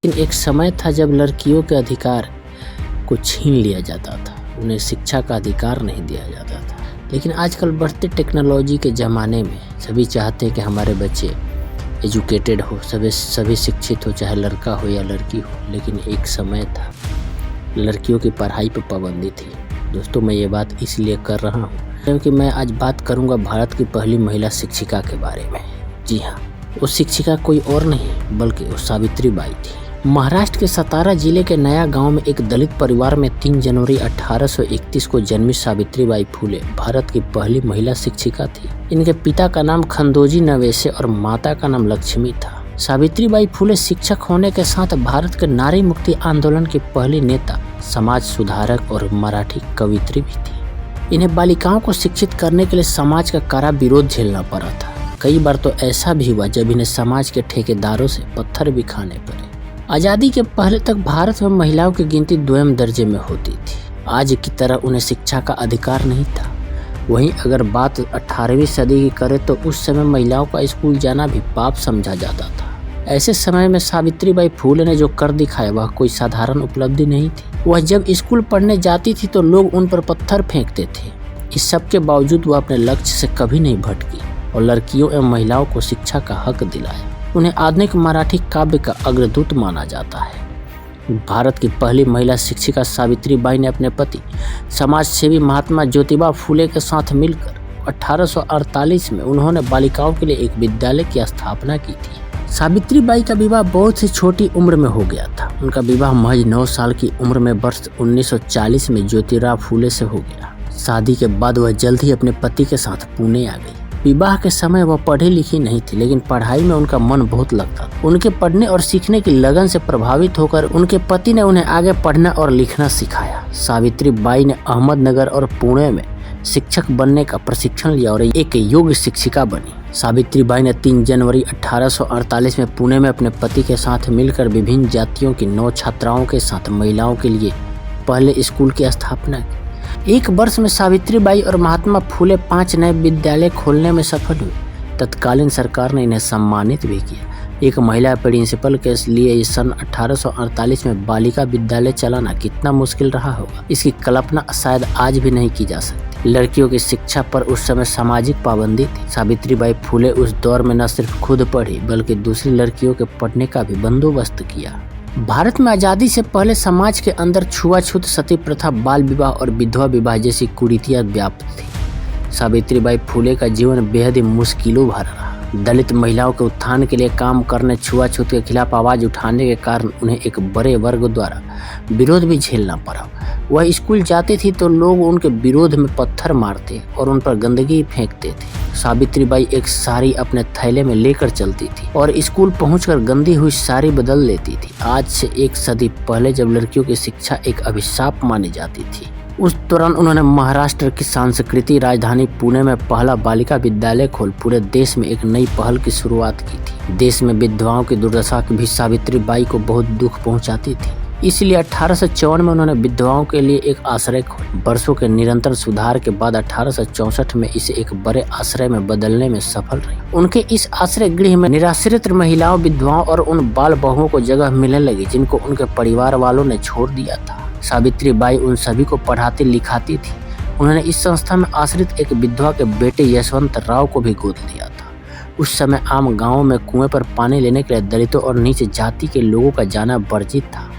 लेकिन एक समय था जब लड़कियों के अधिकार को छीन लिया जाता था, उन्हें शिक्षा का अधिकार नहीं दिया जाता था। लेकिन आजकल बढ़ते टेक्नोलॉजी के ज़माने में सभी चाहते हैं कि हमारे बच्चे एजुकेटेड हो, सभी शिक्षित हो, चाहे लड़का हो या लड़की हो। लेकिन एक समय था लड़कियों की पढ़ाई पर पाबंदी थी। दोस्तों, मैं ये बात इसलिए कर रहा हूँ क्योंकि मैं आज बात करूँगा भारत की पहली महिला शिक्षिका के बारे में। जी हाँ, वो शिक्षिका कोई और नहीं बल्कि वो सावित्री बाई थी। महाराष्ट्र के सतारा जिले के नया गांव में एक दलित परिवार में 3 जनवरी 1831 को जन्मी सावित्री बाई फुले भारत की पहली महिला शिक्षिका थी। इनके पिता का नाम खंडोजी नवेसे और माता का नाम लक्ष्मी था। सावित्री बाई फुले शिक्षक होने के साथ भारत के नारी मुक्ति आंदोलन की पहली नेता, समाज सुधारक और मराठी कवित्री भी थी। इन्हें बालिकाओं को शिक्षित करने के लिए समाज का कड़ा विरोध झेलना पड़ा था। कई बार तो ऐसा भी हुआ जब इन्हें समाज के ठेकेदारों से पत्थर भी खाने पड़े। आज़ादी के पहले तक भारत में महिलाओं की गिनती 2वें दर्जे में होती थी। आज की तरह उन्हें शिक्षा का अधिकार नहीं था। वहीं अगर बात 18वीं सदी की करें तो उस समय महिलाओं का स्कूल जाना भी पाप समझा जाता था। ऐसे समय में सावित्री बाई फुले ने जो कर दिखाया वह कोई साधारण उपलब्धि नहीं थी। वह जब स्कूल पढ़ने जाती थी तो लोग उन पर पत्थर फेंकते थे। इस सब के बावजूद वह अपने लक्ष्य से कभी नहीं भटकी और लड़कियों एवं महिलाओं को शिक्षा का हक दिलाया। उन्हें आधुनिक मराठी काव्य का अग्रदूत माना जाता है। भारत की पहली महिला शिक्षिका सावित्री बाई ने अपने पति समाज सेवी महात्मा ज्योतिबा फुले के साथ मिलकर 1848 में उन्होंने बालिकाओं के लिए एक विद्यालय की स्थापना की थी। सावित्री बाई का विवाह बहुत ही छोटी उम्र में हो गया था। उनका विवाह महज 9 साल की उम्र में वर्ष 1940 में ज्योतिराव फुले से हो गया। शादी के बाद वह जल्द ही अपने पति के साथ पुणे आ गई। विवाह के समय वह पढ़ी लिखी नहीं थी, लेकिन पढ़ाई में उनका मन बहुत लगता था। उनके पढ़ने और सीखने की लगन से प्रभावित होकर उनके पति ने उन्हें आगे पढ़ना और लिखना सिखाया। सावित्री बाई ने अहमदनगर और पुणे में शिक्षक बनने का प्रशिक्षण लिया और एक योग्य शिक्षिका बनी। सावित्री बाई ने 3 जनवरी 1848 में पुणे में अपने पति के साथ मिलकर विभिन्न जातियों की 9 छात्राओं के साथ महिलाओं के लिए पहले स्कूल की स्थापना की। एक वर्ष में सावित्री बाई और महात्मा फुले 5 नए विद्यालय खोलने में सफल हुए। तत्कालीन सरकार ने इन्हें सम्मानित भी किया। एक महिला प्रिंसिपल के लिए सन 1848 में बालिका विद्यालय चलाना कितना मुश्किल रहा होगा, इसकी कल्पना शायद आज भी नहीं की जा सकती। लड़कियों की शिक्षा पर उस समय सामाजिक पाबंदी थी। सावित्री बाई फुले उस दौर में न सिर्फ खुद पढ़ी बल्कि दूसरी लड़कियों के पढ़ने का भी बंदोबस्त किया। भारत में आज़ादी से पहले समाज के अंदर छुआछूत, सती प्रथा, बाल विवाह और विधवा विवाह जैसी कुरीतियां व्याप्त थी। सावित्री बाई फुले का जीवन बेहद ही मुश्किलों भरा रहा। दलित महिलाओं के उत्थान के लिए काम करने, छुआछूत के खिलाफ आवाज उठाने के कारण उन्हें एक बड़े वर्ग द्वारा विरोध भी झेलना पड़ा। वह स्कूल जाती थी तो लोग उनके विरोध में पत्थर मारते और उन पर गंदगी फेंकते थे। सावित्री बाई एक साड़ी अपने थैले में लेकर चलती थी और स्कूल पहुंचकर गंदी हुई साड़ी बदल लेती थी। आज से 1 सदी पहले जब लड़कियों की शिक्षा एक अभिशाप मानी जाती थी, उस दौरान उन्होंने महाराष्ट्र की सांस्कृतिक राजधानी पुणे में पहला बालिका विद्यालय खोल पूरे देश में एक नई पहल की शुरुआत की थी। देश में विधवाओं की दुर्दशा भी सावित्री बाई को बहुत दुख पहुंचाती थी, इसलिए 1854 में उन्होंने विधवाओं के लिए एक आश्रय खोला। वर्षों के निरंतर सुधार के बाद 1864 में इसे एक बड़े आश्रय में बदलने में सफल रही। उनके इस आश्रय गृह में निराश्रित महिलाओं, विधवाओं और उन बाल बहुओं को जगह मिलने लगी जिनको उनके परिवार वालों ने छोड़ दिया था। सावित्री बाई उन सभी को पढ़ाती लिखाती थी। उन्होंने इस संस्था में आश्रित एक विधवा के बेटे यशवंत राव को भी गोद लिया था। उस समय आम गाँवों में कुएं पर पानी लेने के लिए दलितों और नीच जाति के लोगों का जाना वर्जित था।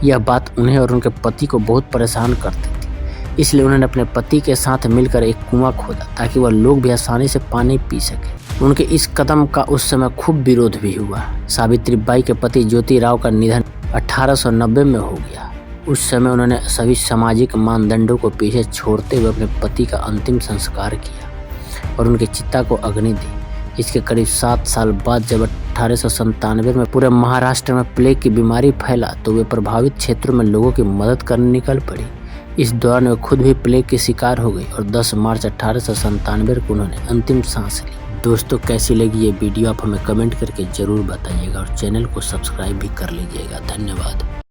यह बात उन्हें और उनके पति को बहुत परेशान करती थी, इसलिए उन्होंने अपने पति के साथ मिलकर एक कुआं खोदा ताकि वह लोग भी आसानी से पानी पी सके। उनके इस कदम का उस समय खूब विरोध भी हुआ। सावित्री बाई के पति ज्योतिराव का निधन 1890 में हो गया। उस समय उन्होंने सभी सामाजिक मानदंडों को पीछे छोड़ते हुए अपने पति का अंतिम संस्कार किया और उनकी चिता को अग्नि दी। इसके करीब 7 साल बाद जब 1897 में पूरे महाराष्ट्र में प्लेग की बीमारी फैला तो वे प्रभावित क्षेत्रों में लोगों की मदद करने निकल पड़ी। इस दौरान वे खुद भी प्लेग की शिकार हो गई और 10 मार्च 1897 को उन्होंने अंतिम सांस ली। दोस्तों, कैसी लगी ये वीडियो आप हमें कमेंट करके जरूर बताइएगा और चैनल को सब्सक्राइब भी कर लीजिएगा। धन्यवाद।